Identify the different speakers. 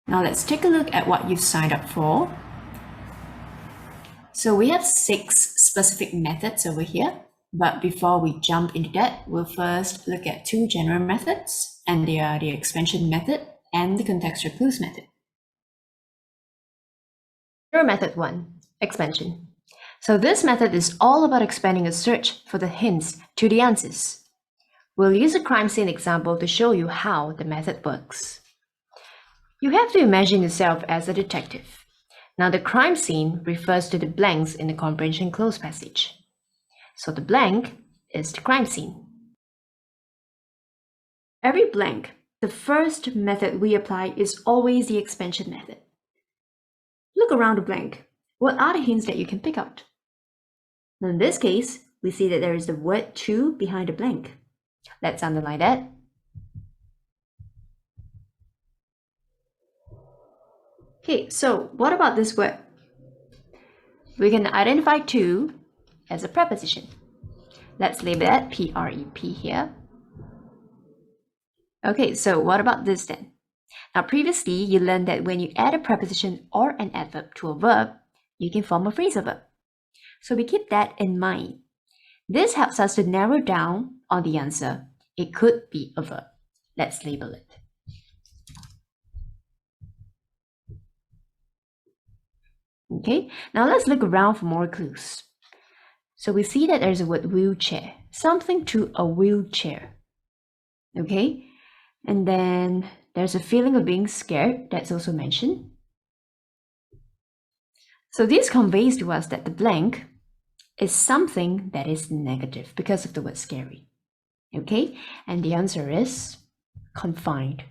Speaker 1: Now let's take a look at what you've signed up for. So we have 6 specific methods over here, but before we jump into that, we'll first look at 2 general methods, and they are the expansion method and the contextual clues method.
Speaker 2: General method 1, expansion. So this method is all about expanding a search for the hints to the answers. We'll use a crime scene example to show you how the method works. You have to imagine yourself as a detective. Now the crime scene refers to the blanks in the Comprehension Cloze passage. So the blank is the crime scene. Every blank, the first method we apply is always the expansion method. Look around the blank. What are the hints that you can pick out? Now in this case, we see that there is the word to behind the blank. Let's underline that. Okay, so what about this word? We can identify to as a preposition. Let's label that PREP here. Okay, so what about this then? Now previously, you learned that when you add a preposition or an adverb to a verb, you can form a phrasal verb. So we keep that in mind. This helps us to narrow down on the answer. It could be a verb. Let's label it. Okay, now let's look around for more clues. So we see that there's a word wheelchair, something to a wheelchair. Okay, and then there's a feeling of being scared, that's also mentioned. So this conveys to us that the blank is something that is negative because of the word scary. Okay, and the answer is confined.